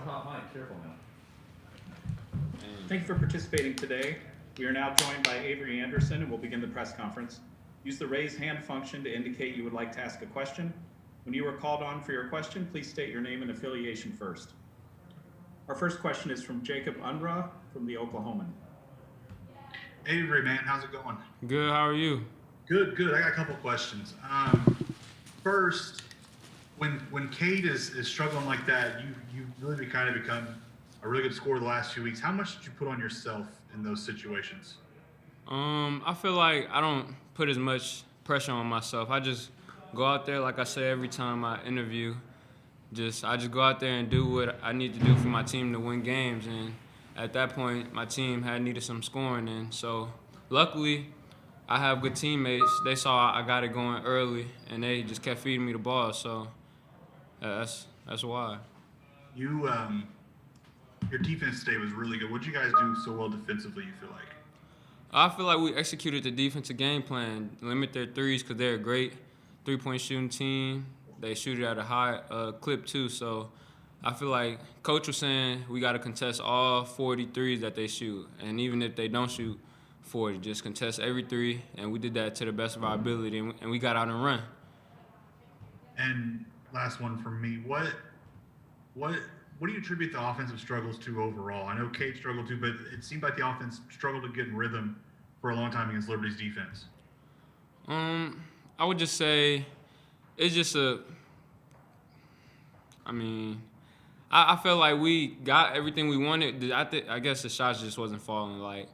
hot mic. Careful now. Thank you for participating today. We are now joined by Avery Anderson, and we'll begin the press conference. Use the raise hand function to indicate you would like to ask a question. When you are called on for your question, please state your name and affiliation first. Our first question is from Jacob Unruh from the Oklahoman. Avery, man, how's it going? Good, how are you? Good. I got a couple questions. First, when Cade is struggling like that, you really kind of become a really good scorer the last few weeks. How much did you put on yourself in those situations? I feel like I don't put as much pressure on myself. I just go out there, like I say every time I interview, I just go out there and do what I need to do for my team to win games. And at that point, my team had needed some scoring. And so luckily, I have good teammates. They saw I got it going early, and they just kept feeding me the ball. So that's why. Your defense today was really good. What did you guys do so well defensively, you feel like? I feel like we executed the defensive game plan, limit their threes because they're a great three-point shooting team. They shoot it at a high clip too. So I feel like Coach was saying we got to contest all 43s that they shoot. And even if they don't shoot 40, just contest every three. And we did that to the best of our ability, and we got out and run. And last one from me. What do you attribute the offensive struggles to overall? I know Cade struggled too, but it seemed like the offense struggled to get in rhythm for a long time against Liberty's defense. I would just say it's just I felt like we got everything we wanted. I guess the shots just wasn't falling. Like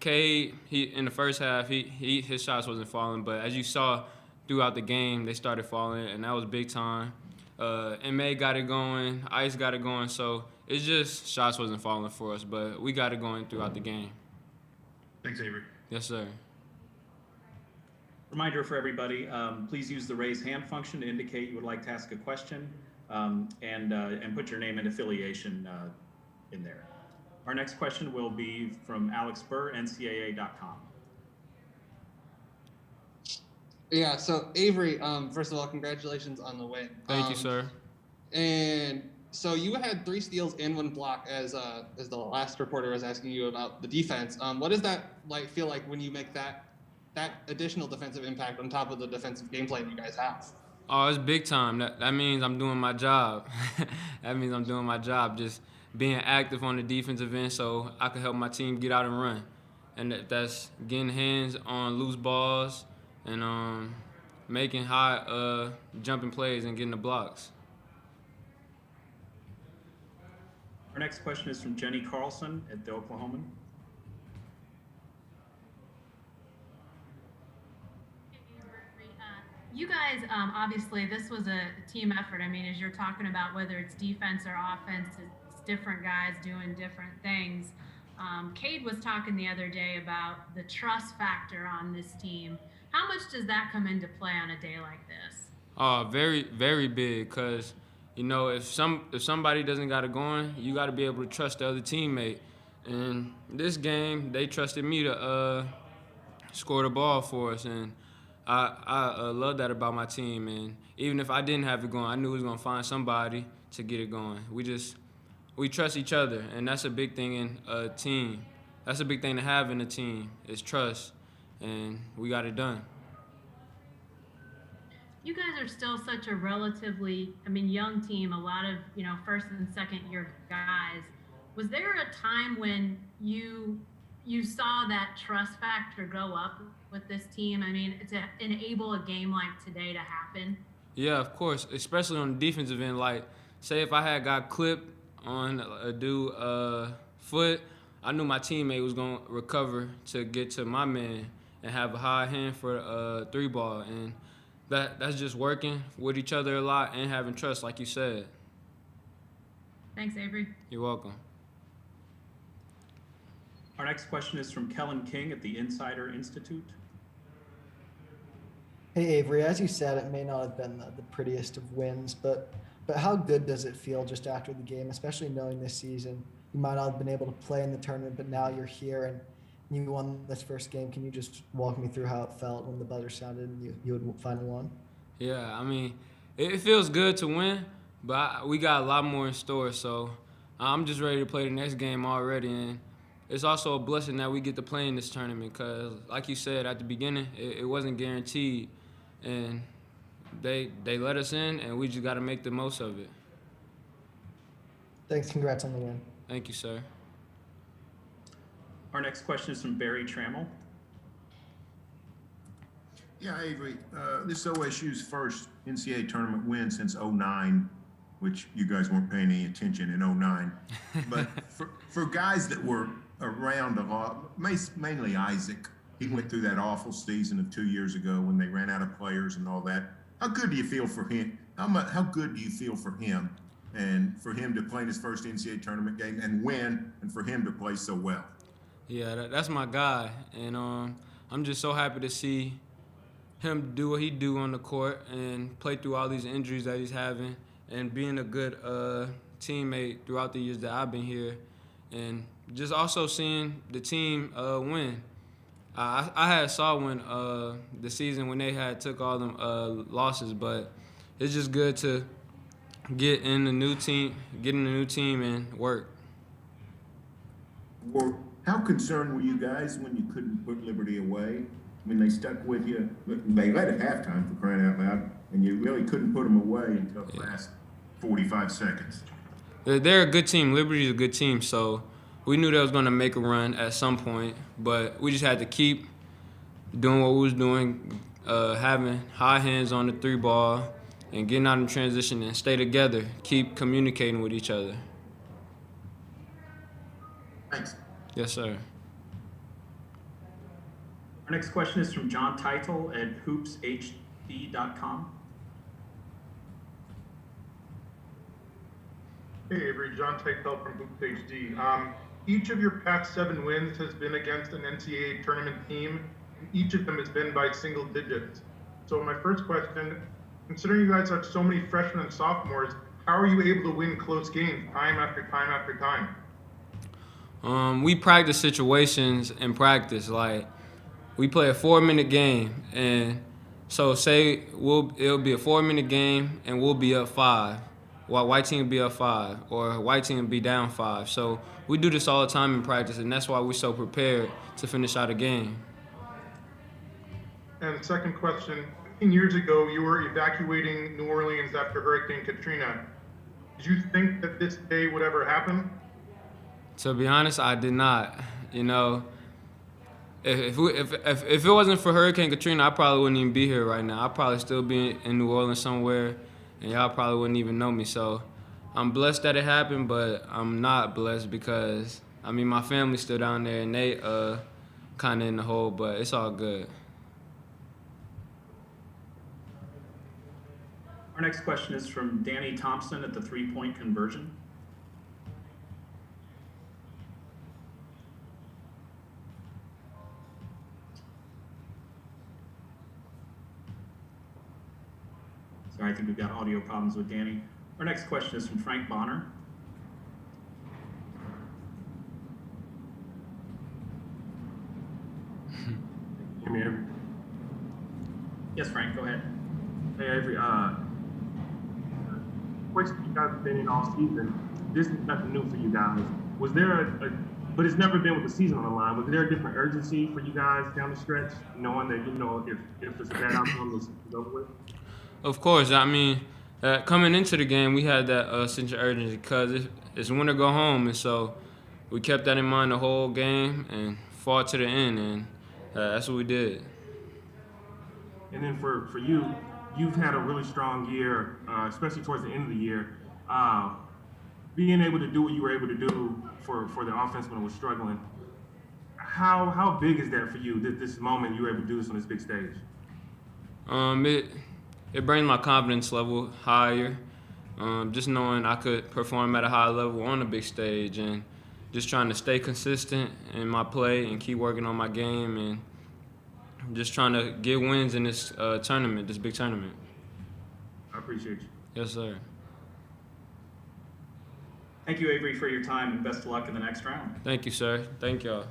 Cade, in the first half, his shots wasn't falling, but as you saw throughout the game, they started falling, and that was big time. MA got it going, Ice got it going, so it's just shots wasn't falling for us, but we got it going throughout the game. Thanks, Avery. Yes, sir. Reminder for everybody, please use the raise hand function to indicate you would like to ask a question, and put your name and affiliation in there. Our next question will be from Alex Burr, NCAA.com. Yeah, so Avery, first of all, congratulations on the win. Thank you, sir. And so you had 3 steals and 1 block, as the last reporter was asking you about the defense. What does that feel like when you make that additional defensive impact on top of the defensive game plan you guys have? Oh, it's big time. That means I'm doing my job. That means I'm doing my job, just being active on the defensive end so I can help my team get out and run. And that's getting hands on loose balls and making high jumping plays and getting the blocks. Our next question is from Jenny Carlson at the Oklahoman. You guys, obviously, this was a team effort. I mean, as you're talking about whether it's defense or offense, it's different guys doing different things. Cade was talking the other day about the trust factor on this team. How much does that come into play on a day like this? Very, very big, because, if somebody doesn't got it going, you got to be able to trust the other teammate. And this game, they trusted me to score the ball for us, and I love that about my team. And even if I didn't have it going, I knew we was going to find somebody to get it going. We trust each other, and that's a big thing in a team. That's a big thing to have in a team is trust, and we got it done. You guys are still such a relatively, young team, a lot of, first and second year guys. Was there a time when you saw that trust factor go up with this team? To enable a game like today to happen? Yeah, of course, especially on the defensive end. Like, say if I had got clipped on a dude foot, I knew my teammate was going to recover to get to my man and have a high hand for a 3-ball. And that's just working with each other a lot and having trust, like you said. Thanks, Avery. You're welcome. Our next question is from Kellen King at the Insider Institute. Hey, Avery, as you said, it may not have been the prettiest of wins, but how good does it feel just after the game, especially knowing this season you might not have been able to play in the tournament, but now you're here and you won this first game. Can you just walk me through how it felt when the buzzer sounded and you had finally won? Yeah, it feels good to win, but we got a lot more in store, so I'm just ready to play the next game already, and it's also a blessing that we get to play in this tournament because, like you said at the beginning, it wasn't guaranteed, and they let us in, and we just got to make the most of it. Thanks. Congrats on the win. Thank you, sir. Our next question is from Barry Trammell. Yeah, Avery, this is OSU's first NCAA tournament win since '09, which you guys weren't paying any attention in '09. But for guys that were around a lot, mainly Isaac, he went through that awful season of 2 years ago when they ran out of players and all that. How good do you feel for him? How good do you feel for him and for him to play in his first NCAA tournament game and win, and for him to play so well? Yeah, that's my guy, and I'm just so happy to see him do what he do on the court and play through all these injuries that he's having and being a good teammate throughout the years that I've been here, and just also seeing the team win. I saw when the season when they had took all them losses, but it's just good to get in the new team and work. Well, how concerned were you guys when you couldn't put Liberty away? I mean, they stuck with you. They led at halftime, for crying out loud, and you really couldn't put them away until the last 45 seconds. They're a good team. Liberty's a good team, so we knew they was going to make a run at some point, but we just had to keep doing what we was doing, having high hands on the three ball and getting out in transition and stay together, keep communicating with each other. Thanks. Yes, sir. Our next question is from John Title at hoopshd.com. Hey Avery, John Title from Hoops HD. Each of your past 7 wins has been against an NCAA tournament team. Each of them has been by single digits. So my first question, considering you guys have so many freshmen and sophomores, how are you able to win close games time after time after time? We practice situations in practice. Like, we play a 4-minute game, and so say it'll be a 4-minute game, and we'll be up 5. While white team will be up 5, or white team will be down 5. So we do this all the time in practice, and that's why we're so prepared to finish out a game. And second question, 15 years ago, you were evacuating New Orleans after Hurricane Katrina. Did you think that this day would ever happen? To be honest, I did not. You know, if it wasn't for Hurricane Katrina, I probably wouldn't even be here right now. I'd probably still be in New Orleans somewhere, and y'all probably wouldn't even know me. So I'm blessed that it happened, but I'm not blessed because, I mean, my family's still down there, and they kind of in the hole, but it's all good. Our next question is from Danny Thompson at the 3-point conversion. Sorry, I think we've got audio problems with Danny. Our next question is from Frank Bonner. Hear me, Avery? Yes, Frank, go ahead. Hey, Avery. Question you guys have been in all season. This is nothing new for you guys. Was there but it's never been with the season on the line. Was there a different urgency for you guys down the stretch, knowing that, you know, if it's a bad outcome, it's over with? Of course. I mean, coming into the game, we had that sense of urgency because it's win or go home, and so we kept that in mind the whole game and fought to the end, and that's what we did. And then for you, you've had a really strong year, especially towards the end of the year. Being able to do what you were able to do for the offense when it was struggling, how big is that for you, this moment you were able to do this on this big stage? It brings my confidence level higher, just knowing I could perform at a high level on the big stage and just trying to stay consistent in my play and keep working on my game and just trying to get wins in this tournament, this big tournament. I appreciate you. Yes, sir. Thank you, Avery, for your time, and best of luck in the next round. Thank you, sir. Thank y'all.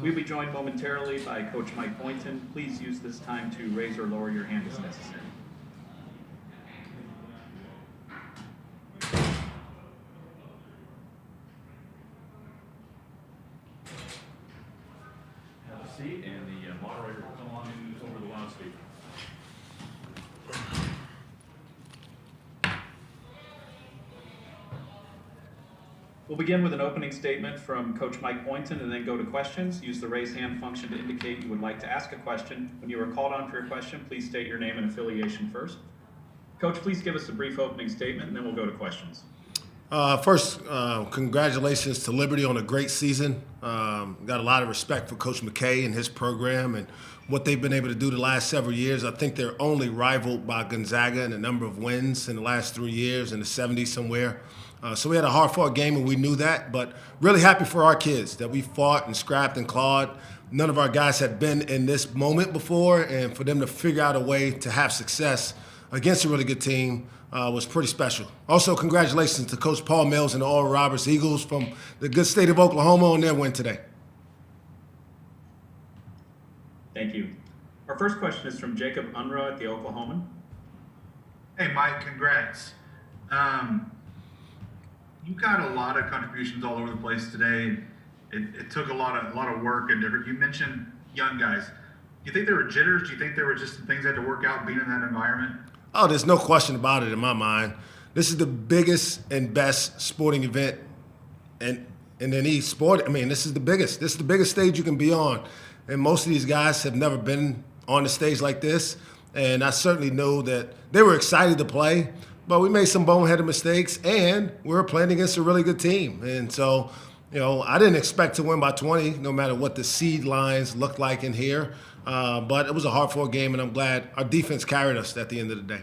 We'll be joined momentarily by Coach Mike Boynton. Please use this time to raise or lower your hand as necessary. seat, and the moderator will come on in over the loudspeaker. We'll begin with an opening statement from Coach Mike Boynton and then go to questions. Use the raise hand function to indicate you would like to ask a question. When you are called on for your question, please state your name and affiliation first. Coach, please give us a brief opening statement and then we'll go to questions. First, congratulations to Liberty on a great season. Got a lot of respect for Coach McKay and his program and what they've been able to do the last several years. I think they're only rivaled by Gonzaga in the number of wins in the last 3 years, in the 70s somewhere. So we had a hard-fought game, and we knew that. But really happy for our kids that we fought and scrapped and clawed. None of our guys had been in this moment before, and for them to figure out a way to have success against a really good team was pretty special. Also, congratulations to Coach Paul Mills and the Oral Roberts Eagles from the good state of Oklahoma on their win today. Thank you. Our first question is from Jacob Unruh at the Oklahoman. Hey, Mike, congrats. You got a lot of contributions all over the place today. It took a lot of work and different. You mentioned young guys. Do you think there were jitters? Do you think there were just some things that had to work out being in that environment? Oh, there's no question about it in my mind. This is the biggest and best sporting event in any sport. I mean, this is the biggest. This is the biggest stage you can be on. And most of these guys have never been on a stage like this. And I certainly know that they were excited to play. But we made some boneheaded mistakes, and we were playing against a really good team. And so, I didn't expect to win by 20, no matter what the seed lines looked like in here. But it was a hard-fought game, and I'm glad our defense carried us at the end of the day.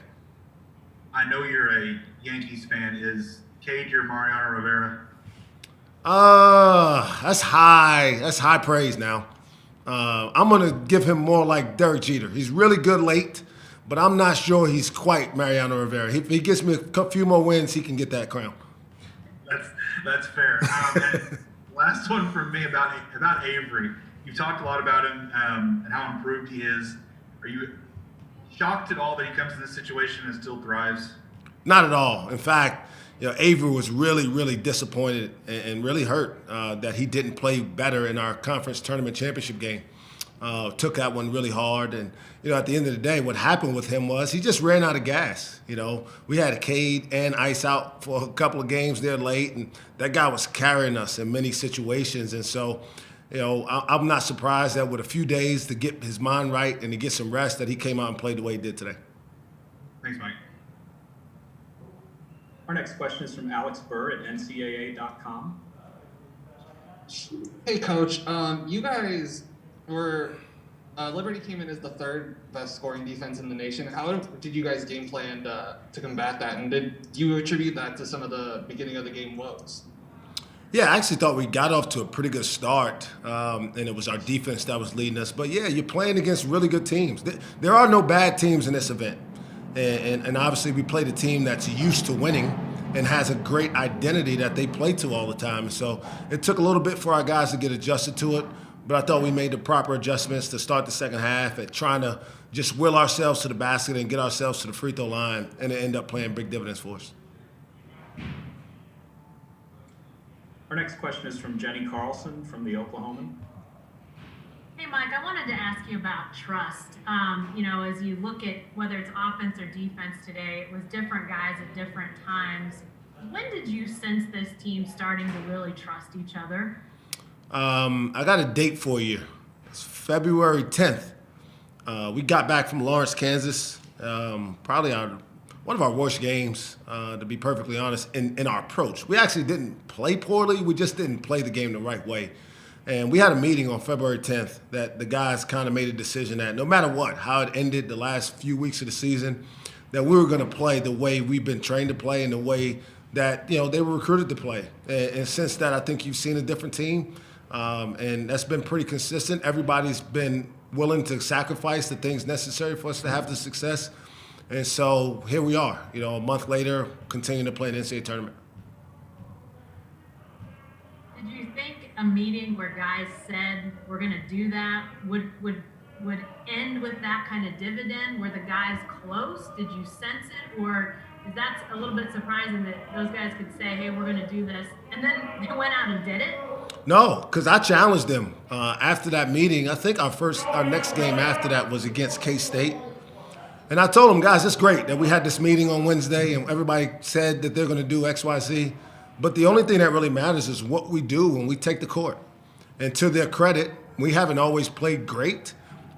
I know you're a Yankees fan. Is Cade your Mariano Rivera? That's high. That's high praise now. I'm going to give him more like Derek Jeter. He's really good late. But I'm not sure he's quite Mariano Rivera. If he gets me a few more wins, he can get that crown. That's fair. And last one from me about Avery. You've talked a lot about him and how improved he is. Are you shocked at all that he comes in this situation and still thrives? Not at all. In fact, Avery was really, really disappointed and really hurt that he didn't play better in our conference tournament championship game. Took that one really hard. And, at the end of the day, what happened with him was he just ran out of gas. We had Cade and Ice out for a couple of games there late, and that guy was carrying us in many situations. And so, I'm not surprised that with a few days to get his mind right and to get some rest that he came out and played the way he did today. Thanks, Mike. Our next question is from Alex Burr at NCAA.com. Hey, Coach. You guys were Liberty came in as the third best scoring defense in the nation. How did you guys game plan to combat that? And did you attribute that to some of the beginning of the game woes? Yeah, I actually thought we got off to a pretty good start, and it was our defense that was leading us. But, yeah, you're playing against really good teams. There are no bad teams in this event. And obviously we played a team that's used to winning and has a great identity that they play to all the time. So it took a little bit for our guys to get adjusted to it. But I thought we made the proper adjustments to start the second half at trying to just will ourselves to the basket and get ourselves to the free throw line, and it ended up playing big dividends for us. Our next question is from Jenny Carlson from the Oklahoman. Hey, Mike, I wanted to ask you about trust. As you look at whether it's offense or defense today, it was different guys at different times. When did you sense this team starting to really trust each other? I got a date for you. It's February 10th. We got back from Lawrence, Kansas. Probably one of our worst games, to be perfectly honest, in our approach. We actually didn't play poorly. We just didn't play the game the right way. And we had a meeting on February 10th that the guys kind of made a decision that no matter what, how it ended the last few weeks of the season, that we were going to play the way we've been trained to play and the way that, they were recruited to play. And since that, I think you've seen a different team. And that's been pretty consistent. Everybody's been willing to sacrifice the things necessary for us to have the success. And so here we are, a month later, continuing to play an NCAA tournament. Did you think a meeting where guys said we're going to do that would end with that kind of dividend? Were the guys close? Did you sense it? Or is that a little bit surprising that those guys could say, hey, we're going to do this, and then they went out and did it? No, because I challenged them after that meeting. I think our next game after that was against K-State. And I told them, guys, it's great that we had this meeting on Wednesday and everybody said that they're going to do X, Y, Z. But the only thing that really matters is what we do when we take the court. And to their credit, we haven't always played great.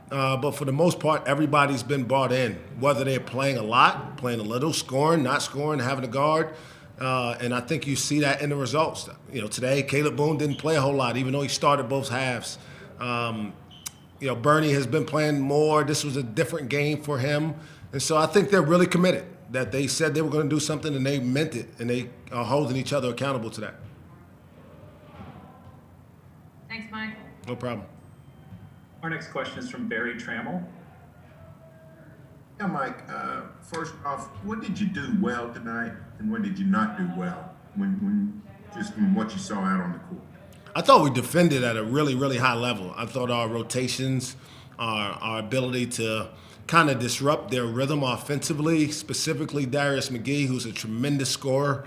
But for the most part, everybody's been brought in, whether they're playing a lot, playing a little, scoring, not scoring, having a guard. And I think you see that in the results. Today, Caleb Boone didn't play a whole lot, even though he started both halves. Bernie has been playing more. This was a different game for him. And so I think they're really committed, that they said they were going to do something and they meant it, and they are holding each other accountable to that. Thanks, Mike. No problem. Our next question is from Barry Trammell. Yeah, Mike, first off, what did you do well tonight and what did you not do well when just from what you saw out on the court? I thought we defended at a really, really high level. I thought our rotations, our ability to kind of disrupt their rhythm offensively, specifically Darius McGee, who's a tremendous scorer,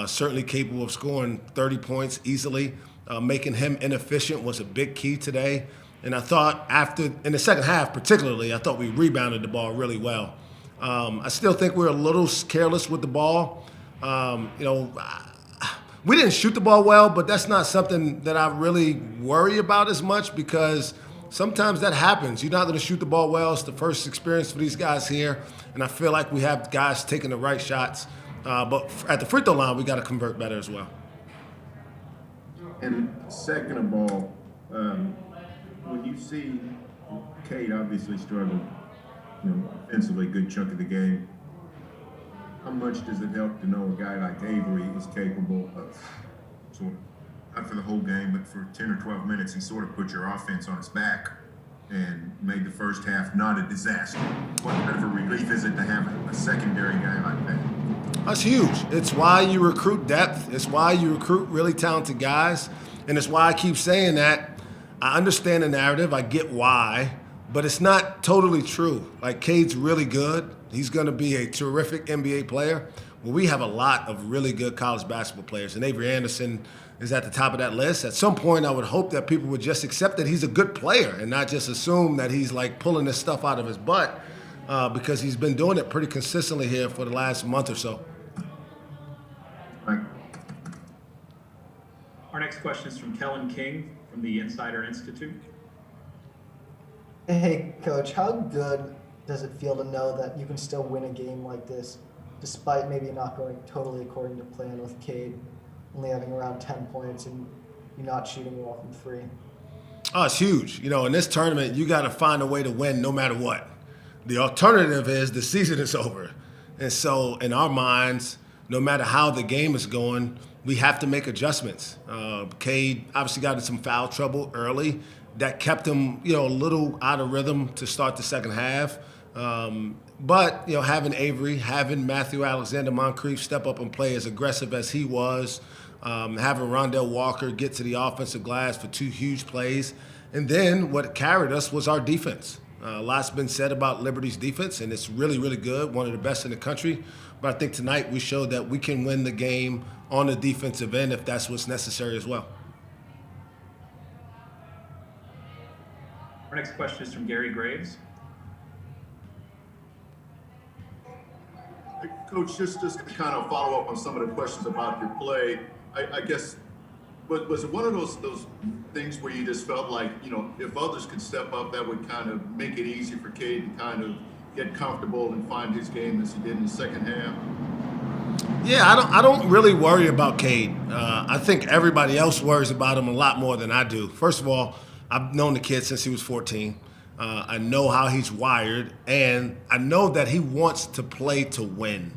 certainly capable of scoring 30 points easily. Making him inefficient was a big key today. And I thought in the second half particularly, I thought we rebounded the ball really well. I still think we're a little careless with the ball. We didn't shoot the ball well, but that's not something that I really worry about as much because sometimes that happens. You're not going to shoot the ball well. It's the first experience for these guys here, and I feel like we have guys taking the right shots. But at the free throw line, we got to convert better as well. And second of all, when you see Cade obviously struggle, offensively, good chunk of the game, how much does it help to know a guy like Avery is capable of sort of, not for the whole game, but for 10 or 12 minutes, he sort of put your offense on his back and made the first half not a disaster? What kind of a relief is it to have a secondary guy like that? That's huge. It's why you recruit depth. It's why you recruit really talented guys. And it's why I keep saying that. I understand the narrative. I get why. But it's not totally true. Like, Cade's really good. He's going to be a terrific NBA player. Well, we have a lot of really good college basketball players. And Avery Anderson is at the top of that list. At some point, I would hope that people would just accept that he's a good player and not just assume that he's, like, pulling this stuff out of his butt because he's been doing it pretty consistently here for the last month or so. Right. Our next question is from Kellen King from the Insider Institute. Hey, Coach, how good does it feel to know that you can still win a game like this, despite maybe not going totally according to plan with Cade only having around 10 points and you not shooting well from three? Oh, it's huge. In this tournament, you got to find a way to win no matter what. The alternative is the season is over. And so in our minds, no matter how the game is going, we have to make adjustments. Cade obviously got in some foul trouble early. That kept him, a little out of rhythm to start the second half. But having Avery, having Matthew Alexander-Moncrief step up and play as aggressive as he was, having Rondell Walker get to the offensive glass for 2 huge plays. And then what carried us was our defense. A lot's been said about Liberty's defense, and it's really, really good, one of the best in the country. But I think tonight we showed that we can win the game on the defensive end if that's what's necessary as well. Our next question is from Gary Graves. Coach, just to kind of follow up on some of the questions about your play, I guess, was it one of those things where you just felt like, if others could step up, that would kind of make it easy for Cade to kind of get comfortable and find his game as he did in the second half? Yeah, I don't really worry about Cade. I think everybody else worries about him a lot more than I do. First of all, I've known the kid since he was 14. I know how he's wired, and I know that he wants to play to win.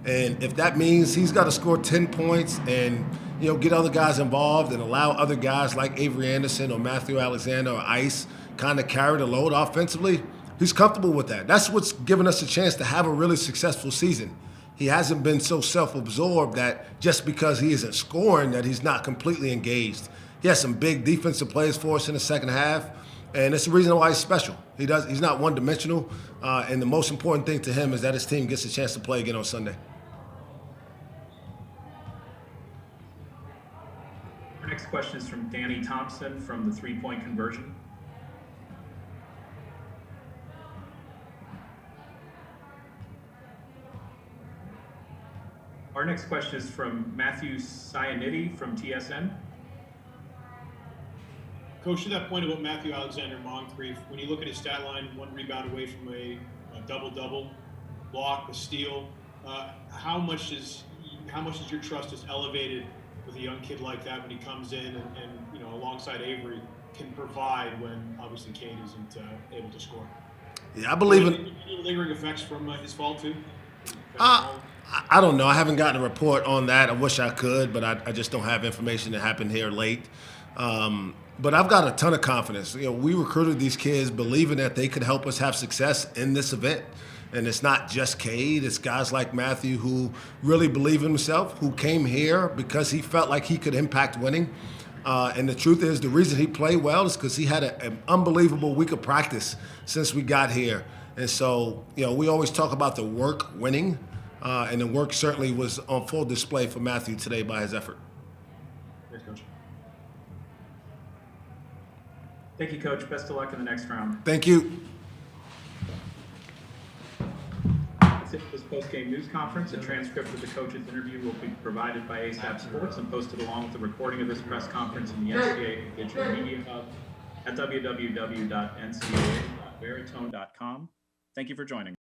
And if that means he's got to score 10 points and get other guys involved and allow other guys like Avery Anderson or Matthew Alexander or Ice kind of carry the load offensively, he's comfortable with that. That's what's given us a chance to have a really successful season. He hasn't been so self-absorbed that just because he isn't scoring that he's not completely engaged. He has some big defensive plays for us in the second half, and it's the reason why he's special. He's not one-dimensional, and the most important thing to him is that his team gets a chance to play again on Sunday. Our next next question is from Danny Thompson from the 3-point conversion. Our next question is from Matthew Cyanidi from TSN. Coach, to that point about Matthew Alexander-Moncrief, when you look at his stat line, 1 rebound away from a double-double, block, a steal, how much is your trust is elevated with a young kid like that when he comes in and alongside Avery can provide when obviously Cade isn't able to score? Yeah, I believe in. Any lingering effects from his fall too? I don't know. I haven't gotten a report on that. I wish I could, but I just don't have information that happened here late. But I've got a ton of confidence. We recruited these kids believing that they could help us have success in this event. And it's not just Cade. It's guys like Matthew who really believe in himself, who came here because he felt like he could impact winning. And the truth is, the reason he played well is because he had an unbelievable week of practice since we got here. And so, we always talk about the work winning. And the work certainly was on full display for Matthew today by his effort. Thanks, Coach. Thank you, Coach. Best of luck in the next round. Thank you. That's it for this post-game news conference. A transcript of the coach's interview will be provided by ASAP Sports and posted along with the recording of this press conference in the NCAA Digital Media Hub at www.ncaa.veritone.com. Thank you for joining.